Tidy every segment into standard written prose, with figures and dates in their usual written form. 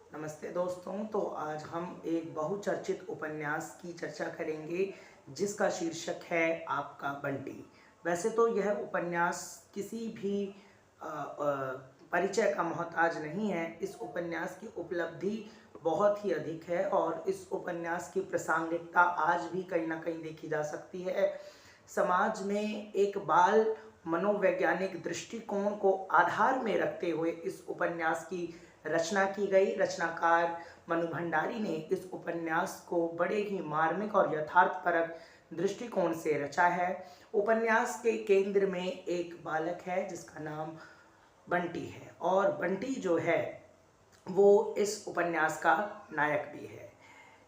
नमस्ते दोस्तों। तो आज हम एक बहुचर्चित उपन्यास की चर्चा करेंगे जिसका शीर्षक है आपका बंटी। वैसे तो यह उपन्यास किसी भी परिचय का मोहताज नहीं है। इस उपन्यास की उपलब्धि बहुत ही अधिक है और इस उपन्यास की प्रासंगिकता आज भी कहीं ना कहीं देखी जा सकती है। समाज में एक बाल मनोवैज्ञानिक दृष्टिकोण को आधार में रखते हुए इस उपन्यास की रचना की गई। रचनाकार मनु भंडारी ने इस उपन्यास को बड़े ही मार्मिक और यथार्थपरक दृष्टिकोण से रचा है। उपन्यास के केंद्र में एक बालक है जिसका नाम बंटी है और बंटी जो है वो इस उपन्यास का नायक भी है।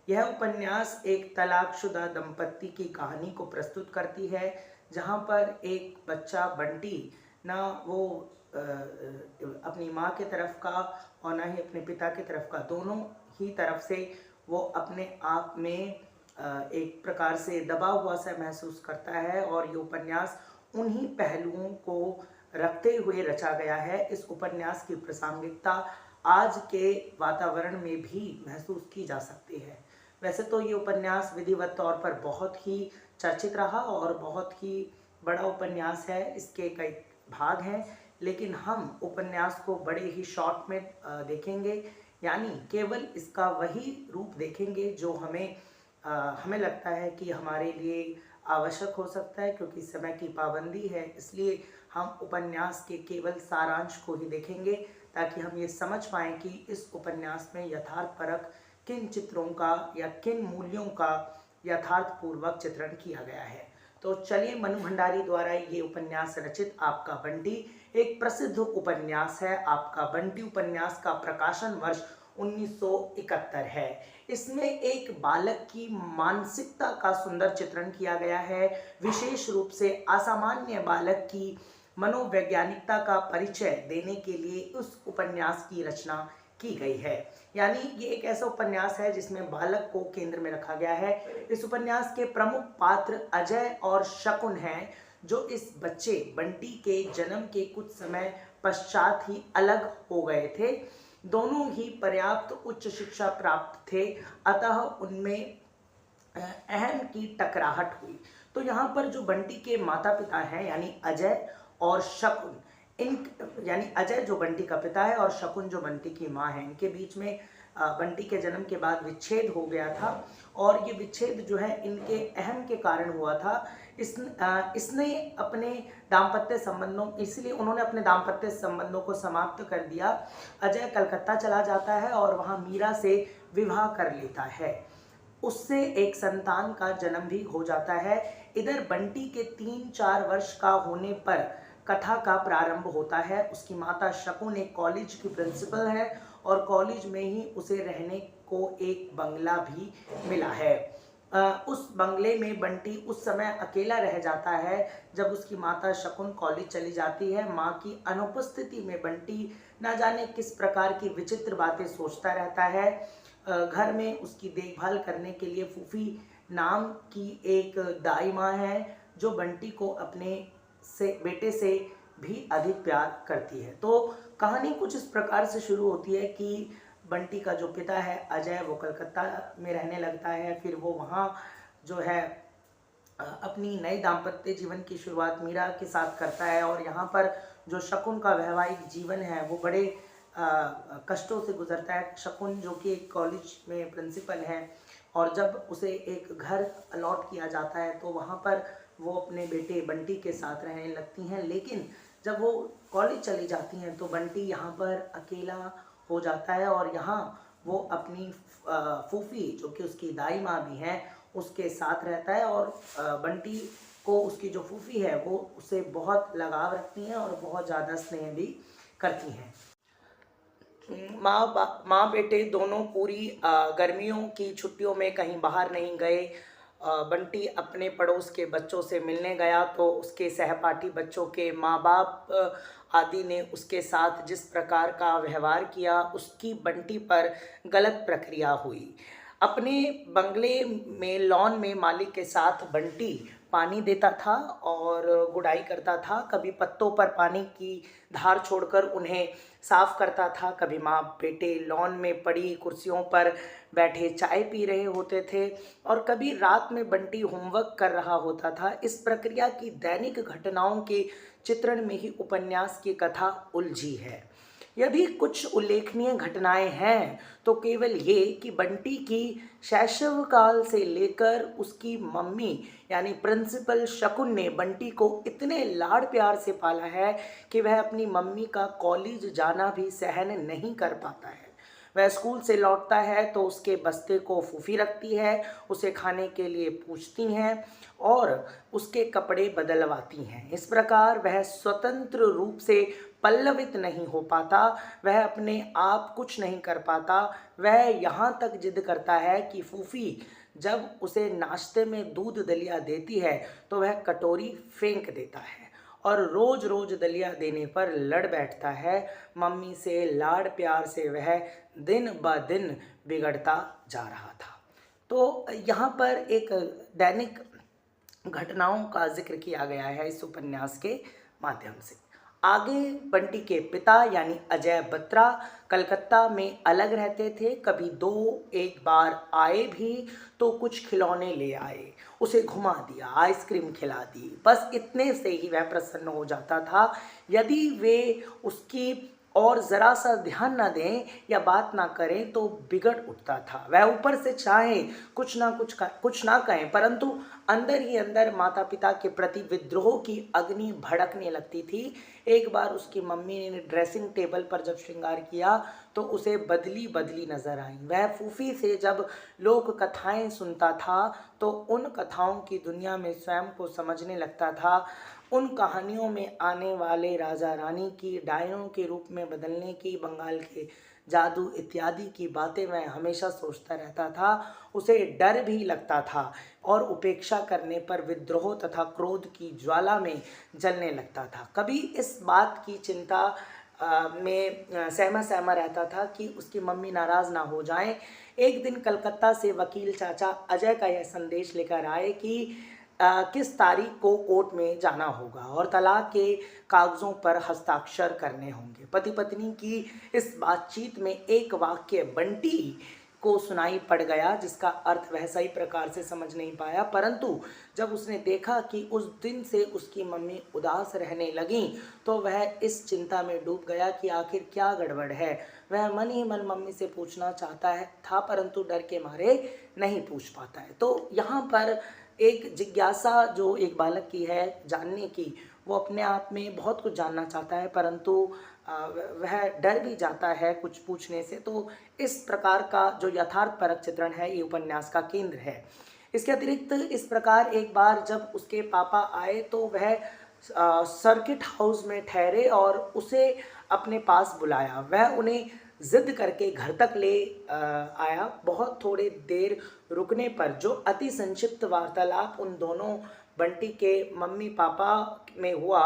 यह उपन्यास एक तलाकशुदा दंपत्ति की कहानी को प्रस्तुत करती है, जहाँ पर एक बच्चा बंटी ना वो अपनी माँ की तरफ का और ना ही अपने पिता की तरफ का, दोनों ही तरफ से वो अपने आप में एक प्रकार से दबा हुआ सा महसूस करता है और ये उपन्यास उन्हीं पहलुओं को रखते हुए रचा गया है। इस उपन्यास की प्रासंगिकता आज के वातावरण में भी महसूस की जा सकती है। वैसे तो ये उपन्यास विधिवत तौर पर बहुत ही चर्चित रहा और बहुत ही बड़ा उपन्यास है। इसके कई भाग हैं, लेकिन हम उपन्यास को बड़े ही शॉर्ट में देखेंगे, यानी केवल इसका वही रूप देखेंगे जो हमें लगता है कि हमारे लिए आवश्यक हो सकता है, क्योंकि समय की पाबंदी है। इसलिए हम उपन्यास के केवल सारांश को ही देखेंगे ताकि हम ये समझ पाएँ कि इस उपन्यास में यथार्थपरक किन चित्रों का या किन मूल्यों का यथार्थपूर्वक चित्रण किया गया है। तो चलिए, मनु भंडारी द्वारा ये उपन्यास रचित आपका बंटी एक प्रसिद्ध उपन्यास है। आपका बंटी उपन्यास का प्रकाशन वर्ष 1971 है। इसमें एक बालक की मानसिकता का सुंदर चित्रण किया गया है। विशेष रूप से असामान्य बालक की मनोवैज्ञानिकता का परिचय देने के लिए उस उपन्यास की रचना की गई है। यानी ये एक ऐसा उपन्यास है जिसमें बालक को केंद्र में रखा गया है। इस उपन्यास के प्रमुख पात्र अजय और शकुन हैं, जो इस बच्चे बंटी के जन्म के कुछ समय पश्चात ही अलग हो गए थे। दोनों ही पर्याप्त उच्च शिक्षा प्राप्त थे, अतः उनमें अहम की टकराहट हुई। तो यहाँ पर जो बंटी के माता पिता हैं, यानी अजय और शकुन, इन यानी अजय जो बंटी का पिता है और शकुन जो बंटी की माँ है, इनके बीच में बंटी के जन्म के बाद विच्छेद हो गया था और ये विच्छेद जो है इनके अहम के कारण हुआ था। इसने अपने दाम्पत्य संबंधों इसलिए उन्होंने अपने दाम्पत्य संबंधों को समाप्त कर दिया। अजय कलकत्ता चला जाता है और वहाँ मीरा से विवाह कर लेता है। उससे एक संतान का जन्म भी हो जाता है। इधर बंटी के 3-4 वर्ष का होने पर कथा का प्रारंभ होता है। उसकी माता शकुन एक कॉलेज की प्रिंसिपल है और कॉलेज में ही उसे रहने को एक बंगला भी मिला है। उस बंगले में बंटी उस समय अकेला रह जाता है जब उसकी माता शकुन कॉलेज चली जाती है। माँ की अनुपस्थिति में बंटी न जाने किस प्रकार की विचित्र बातें सोचता रहता है। घर में उसकी देखभाल करने के लिए फूफी नाम की एक दाई माँ है, जो बंटी को अपने बेटे से भी अधिक प्यार करती है। तो कहानी कुछ इस प्रकार से शुरू होती है कि बंटी का जो पिता है अजय, वो कलकत्ता में रहने लगता है। फिर वो वहाँ जो है अपनी नई दाम्पत्य जीवन की शुरुआत मीरा के साथ करता है और यहाँ पर जो शकुन का वैवाहिक जीवन है वो बड़े कष्टों से गुजरता है। शकुन जो कि एक कॉलेज में प्रिंसिपल है और जब उसे एक घर अलॉट किया जाता है तो वहाँ पर वो अपने बेटे बंटी के साथ रहने लगती हैं। लेकिन जब वो कॉलेज चली जाती हैं तो बंटी यहाँ पर अकेला हो जाता है और यहाँ वो अपनी फूफी जो कि उसकी दाई माँ भी हैं उसके साथ रहता है और बंटी को उसकी जो फूफी है वो उससे बहुत लगाव रखती हैं और बहुत ज़्यादा स्नेह भी करती हैं। माँ बेटे दोनों पूरी गर्मियों की छुट्टियों में कहीं बाहर नहीं गए। बंटी अपने पड़ोस के बच्चों से मिलने गया तो उसके सहपाठी बच्चों के माँ बाप आदि ने उसके साथ जिस प्रकार का व्यवहार किया, उसकी बंटी पर गलत प्रक्रिया हुई। अपने बंगले में लॉन में मालिक के साथ बंटी पानी देता था और गुड़ाई करता था, कभी पत्तों पर पानी की धार छोड़कर उन्हें साफ करता था, कभी माँ बेटे लॉन में पड़ी कुर्सियों पर बैठे चाय पी रहे होते थे और कभी रात में बंटी होमवर्क कर रहा होता था। इस प्रक्रिया की दैनिक घटनाओं के चित्रण में ही उपन्यास की कथा उलझी है। यदि कुछ उल्लेखनीय घटनाएं हैं तो केवल ये कि बंटी की शैशव काल से लेकर उसकी मम्मी यानी प्रिंसिपल शकुन ने बंटी को इतने लाड़ प्यार से पाला है कि वह अपनी मम्मी का कॉलेज जाना भी सहन नहीं कर पाता है। वह स्कूल से लौटता है तो उसके बस्ते को फूफी रखती है, उसे खाने के लिए पूछती हैं और उसके कपड़े बदलवाती हैं। इस प्रकार वह स्वतंत्र रूप से पल्लवित नहीं हो पाता, वह अपने आप कुछ नहीं कर पाता। वह यहाँ तक जिद करता है कि फूफी जब उसे नाश्ते में दूध दलिया देती है तो वह कटोरी फेंक देता है और रोज रोज दलिया देने पर लड़ बैठता है। मम्मी से लाड़ प्यार से वह दिन ब दिन बिगड़ता जा रहा था। तो यहाँ पर एक दैनिक घटनाओं का जिक्र किया गया है इस उपन्यास के माध्यम से। आगे बंटी के पिता यानी अजय बत्रा कलकत्ता में अलग रहते थे। कभी एक बार आए भी तो कुछ खिलौने ले आए, उसे घुमा दिया, आइसक्रीम खिला दी, बस इतने से ही वह प्रसन्न हो जाता था। यदि वे उसकी और ज़रा सा ध्यान ना दें या बात ना करें तो बिगड़ उठता था। वह ऊपर से चाहे कुछ ना कहें, परंतु अंदर ही अंदर माता पिता के प्रति विद्रोह की अग्नि भड़कने लगती थी। एक बार उसकी मम्मी ने ड्रेसिंग टेबल पर जब श्रृंगार किया तो उसे बदली बदली नजर आई। वह फूफी से जब लोक कथाएं सुनता था तो उन कथाओं की दुनिया में स्वयं को समझने लगता था। उन कहानियों में आने वाले राजा रानी की डायनों के रूप में बदलने की, बंगाल के जादू इत्यादि की बातें वह हमेशा सोचता रहता था। उसे डर भी लगता था और उपेक्षा करने पर विद्रोह तथा क्रोध की ज्वाला में जलने लगता था। कभी इस बात की चिंता में सहमा सहमा रहता था कि उसकी मम्मी नाराज़ ना हो जाएं। एक दिन कलकत्ता से वकील चाचा अजय का यह संदेश लेकर आए कि किस तारीख को कोर्ट में जाना होगा और तलाक के कागज़ों पर हस्ताक्षर करने होंगे। पति पत्नी की इस बातचीत में एक वाक्य बंटी को सुनाई पड़ गया जिसका अर्थ वह सही प्रकार से समझ नहीं पाया, परंतु जब उसने देखा कि उस दिन से उसकी मम्मी उदास रहने लगी तो वह इस चिंता में डूब गया कि आखिर क्या गड़बड़ है। वह मन ही मन मम्मी से पूछना चाहता था परंतु डर के मारे नहीं पूछ पाता है। तो यहाँ पर एक जिज्ञासा जो एक बालक की है जानने की, वो अपने आप में बहुत कुछ जानना चाहता है परंतु वह डर भी जाता है कुछ पूछने से। तो इस प्रकार का जो यथार्थपरक चित्रण है ये उपन्यास का केंद्र है। इसके अतिरिक्त इस प्रकार एक बार जब उसके पापा आए तो वह सर्किट हाउस में ठहरे और उसे अपने पास बुलाया। वह उन्हें जिद करके घर तक ले आया। बहुत थोड़ी देर रुकने पर जो अति संक्षिप्त वार्तालाप उन दोनों बंटी के मम्मी पापा में हुआ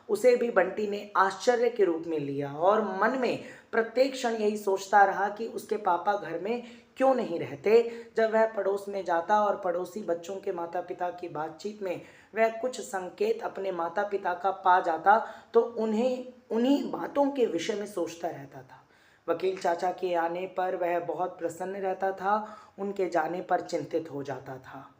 उसे भी बंटी ने आश्चर्य के रूप में लिया और मन में प्रत्येक क्षण यही सोचता रहा कि उसके पापा घर में क्यों नहीं रहते। जब वह पड़ोस में जाता और पड़ोसी बच्चों के माता पिता की बातचीत में वह कुछ संकेत अपने माता पिता का पा जाता तो उन्हीं बातों के विषय में सोचता रहता था। वकील चाचा के आने पर वह बहुत प्रसन्न रहता था, उनके जाने पर चिंतित हो जाता था।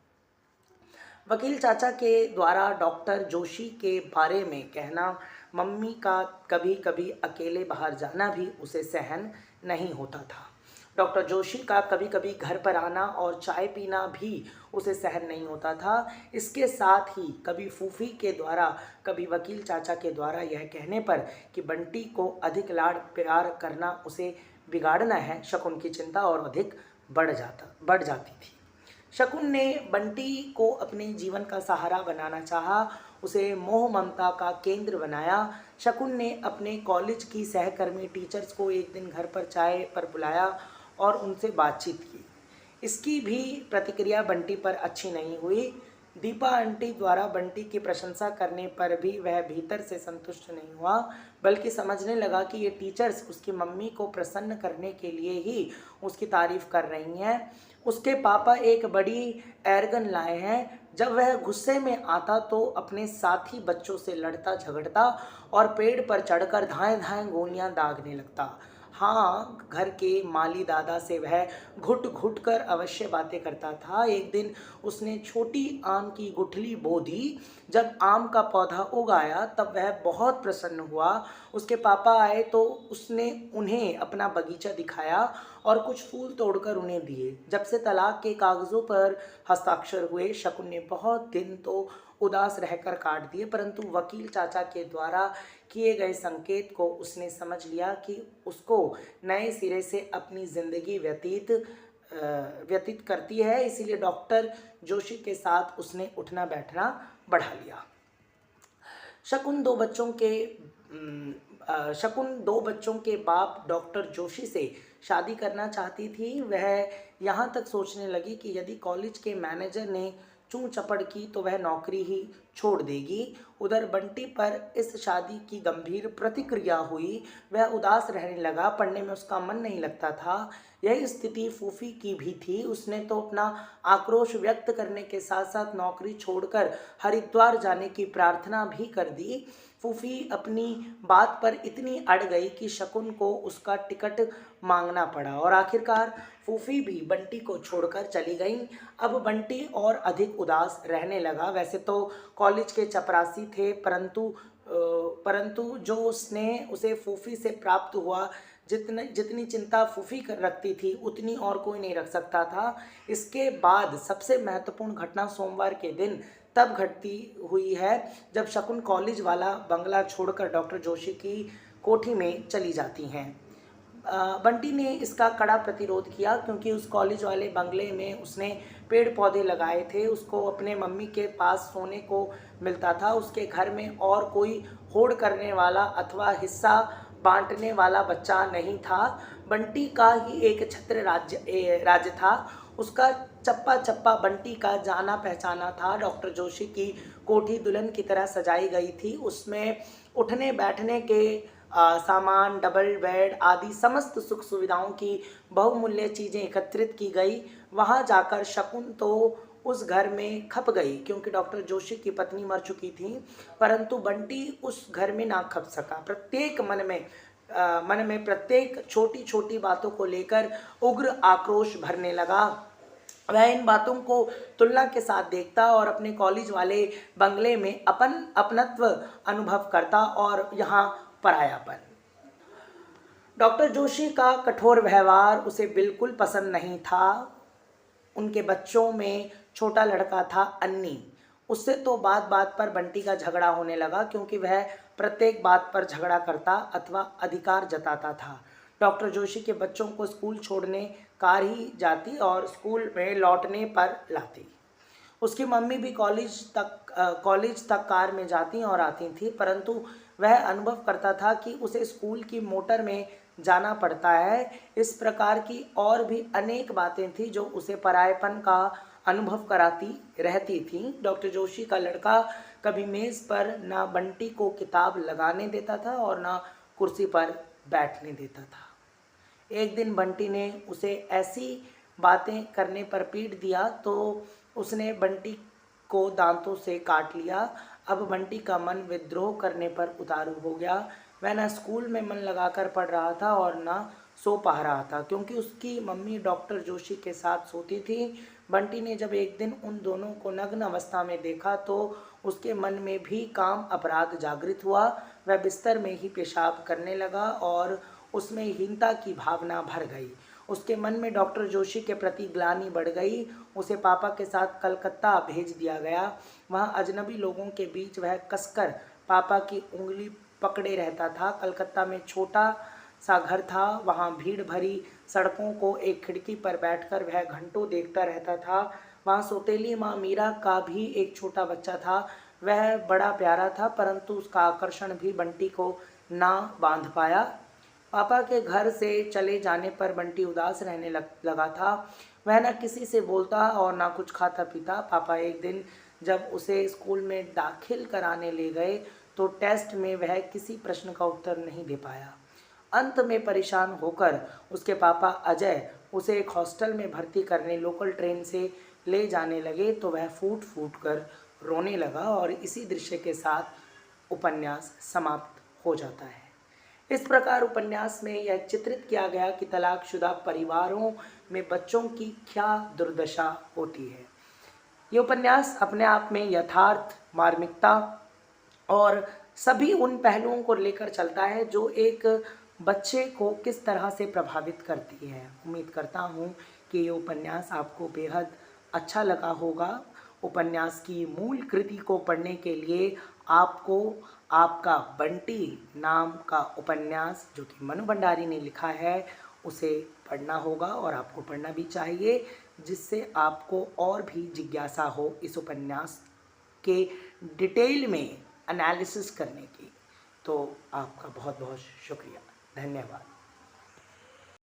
वकील चाचा के द्वारा डॉक्टर जोशी के बारे में कहना, मम्मी का कभी कभी अकेले बाहर जाना भी उसे सहन नहीं होता था। डॉक्टर जोशी का कभी कभी घर पर आना और चाय पीना भी उसे सहन नहीं होता था। इसके साथ ही कभी फूफी के द्वारा कभी वकील चाचा के द्वारा यह कहने पर कि बंटी को अधिक लाड़ प्यार करना उसे बिगाड़ना है, शकुन की चिंता और अधिक बढ़ जाती थी। शकुन ने बंटी को अपने जीवन का सहारा बनाना चाहा, उसे मोह ममता का केंद्र बनाया। शकुन ने अपने कॉलेज की सहकर्मी टीचर्स को एक दिन घर पर चाय पर बुलाया और उनसे बातचीत की। इसकी भी प्रतिक्रिया बंटी पर अच्छी नहीं हुई। दीपा आंटी द्वारा बंटी की प्रशंसा करने पर भी वह भीतर से संतुष्ट नहीं हुआ, बल्कि समझने लगा कि ये टीचर्स उसकी मम्मी को प्रसन्न करने के लिए ही उसकी तारीफ कर रही हैं। उसके पापा एक बड़ी एयरगन लाए हैं। जब वह गुस्से में आता तो अपने साथी बच्चों से लड़ता झगड़ता और पेड़ पर चढ़कर धाएं धाएं गोलियां दागने लगता। हाँ, घर के माली दादा से वह घुट घुट कर अवश्य बातें करता था। एक दिन उसने छोटी आम की गुठली बो दी। जब आम का पौधा उग आया तब वह बहुत प्रसन्न हुआ। उसके पापा आए तो उसने उन्हें अपना बगीचा दिखाया और कुछ फूल तोड़कर उन्हें दिए। जब से तलाक के कागजों पर हस्ताक्षर हुए, शकुन ने बहुत दिन तो उदास रहकर काट दिए, परंतु वकील चाचा के द्वारा किए गए संकेत को उसने समझ लिया कि उसको नए सिरे से अपनी जिंदगी व्यतीत करती है। इसीलिए डॉक्टर जोशी के साथ उसने उठना बैठना बढ़ा लिया। शकुन दो बच्चों के बाप डॉक्टर जोशी से शादी करना चाहती थी। वह यहाँ तक सोचने लगी कि यदि कॉलेज के मैनेजर ने चूं चपड़ की तो वह नौकरी ही छोड़ देगी। उधर बंटी पर इस शादी की गंभीर प्रतिक्रिया हुई। वह उदास रहने लगा, पढ़ने में उसका मन नहीं लगता था। यही स्थिति फूफी की भी थी। उसने तो अपना आक्रोश व्यक्त करने के साथ साथ नौकरी छोड़कर हरिद्वार जाने की प्रार्थना भी कर दी। फूफी अपनी बात पर इतनी अड़ गई कि शकुन को उसका टिकट मांगना पड़ा और आखिरकार फूफी भी बंटी को छोड़कर चली गई। अब बंटी और अधिक उदास रहने लगा। वैसे तो कॉलेज के चपरासी थे, परंतु जो स्नेह उसे फूफी से प्राप्त हुआ, जितनी चिंता फूफी रखती थी उतनी और कोई नहीं रख सकता था। इसके बाद सबसे महत्वपूर्ण घटना सोमवार के दिन तब घटती हुई है जब शकुन कॉलेज वाला बंगला छोड़कर डॉक्टर जोशी की कोठी में चली जाती हैं। बंटी ने इसका कड़ा प्रतिरोध किया, क्योंकि उस कॉलेज वाले बंगले में उसने पेड़ पौधे लगाए थे। उसको अपने मम्मी के पास सोने को मिलता था। उसके घर में और कोई होड़ करने वाला अथवा हिस्सा बांटने वाला बच्चा नहीं था। बंटी का ही एक छत्र राज्य था। उसका चप्पा चप्पा बंटी का जाना पहचाना था। डॉक्टर जोशी की कोठी दुल्हन की तरह सजाई गई थी। उसमें उठने बैठने के सामान, डबल बेड आदि समस्त सुख सुविधाओं की बहुमूल्य चीज़ें एकत्रित की गई। वहां जाकर शकुन तो उस घर में खप गई, क्योंकि डॉक्टर जोशी की पत्नी मर चुकी थी। परंतु बंटी उस घर में ना खप सका। मन में प्रत्येक छोटी छोटी बातों को लेकर उग्र आक्रोश भरने लगा। वह इन बातों को तुलना के साथ देखता और अपने कॉलेज वाले बंगले में अपनत्व अनुभव करता और यहाँ परायापन। डॉक्टर जोशी का कठोर व्यवहार उसे बिल्कुल पसंद नहीं था। उनके बच्चों में छोटा लड़का था अन्नी। उससे तो बात बात पर बंटी का झगड़ा होने लगा, क्योंकि वह प्रत्येक बात पर झगड़ा करता अथवा अधिकार जताता था। डॉक्टर जोशी के बच्चों को स्कूल छोड़ने कार ही जाती और स्कूल में लौटने पर लाती। उसकी मम्मी भी कॉलेज तक कार में जाती और आती थी, परंतु वह अनुभव करता था कि उसे स्कूल की मोटर में जाना पड़ता है। इस प्रकार की और भी अनेक बातें थी जो उसे परायपन का अनुभव कराती रहती थी। डॉक्टर जोशी का लड़का कभी मेज़ पर ना बंटी को किताब लगाने देता था और ना कुर्सी पर बैठने देता था। एक दिन बंटी ने उसे ऐसी बातें करने पर पीट दिया तो उसने बंटी को दांतों से काट लिया। अब बंटी का मन विद्रोह करने पर उतारू हो गया। वह न स्कूल में मन लगाकर पढ़ रहा था और न सो पा रहा था, क्योंकि उसकी मम्मी डॉक्टर जोशी के साथ सोती थी। बंटी ने जब एक दिन उन दोनों को नग्न अवस्था में देखा तो उसके मन में भी काम अपराध जागृत हुआ। वह बिस्तर में ही पेशाब करने लगा और उसमें हीनता की भावना भर गई। उसके मन में डॉक्टर जोशी के प्रति ग्लानि बढ़ गई। उसे पापा के साथ कलकत्ता भेज दिया गया। वहाँ अजनबी लोगों के बीच वह कसकर पापा की उंगली पकड़े रहता था। कलकत्ता में छोटा सा घर था। वहाँ भीड़ भरी सड़कों को एक खिड़की पर बैठकर वह घंटों देखता रहता था। वहाँ सौतेली माँ मीरा का भी एक छोटा बच्चा था। वह बड़ा प्यारा था, परंतु उसका आकर्षण भी बंटी को ना बांध पाया। पापा के घर से चले जाने पर बंटी उदास रहने लगा था। वह न किसी से बोलता और ना कुछ खाता पीता। पापा एक दिन जब उसे स्कूल में दाखिल कराने ले गए तो टेस्ट में वह किसी प्रश्न का उत्तर नहीं दे पाया। अंत में परेशान होकर उसके पापा अजय उसे एक हॉस्टल में भर्ती करने लोकल ट्रेन से ले जाने लगे तो वह फूट फूट कर रोने लगा और इसी दृश्य के साथ उपन्यास समाप्त हो जाता है। इस प्रकार उपन्यास में यह चित्रित किया गया कि तलाकशुदा परिवारों में बच्चों की क्या दुर्दशा होती है। ये उपन्यास अपने आप में यथार्थ, मार्मिकता और सभी उन पहलुओं को लेकर चलता है जो एक बच्चे को किस तरह से प्रभावित करती है। उम्मीद करता हूँ कि ये उपन्यास आपको बेहद अच्छा लगा होगा। उपन्यास की मूल कृति को पढ़ने के लिए आपको आपका बंटी नाम का उपन्यास जो कि मनु भंडारी ने लिखा है उसे पढ़ना होगा और आपको पढ़ना भी चाहिए, जिससे आपको और भी जिज्ञासा हो इस उपन्यास के डिटेल में एनालिसिस करने की। तो आपका बहुत बहुत शुक्रिया, धन्यवाद।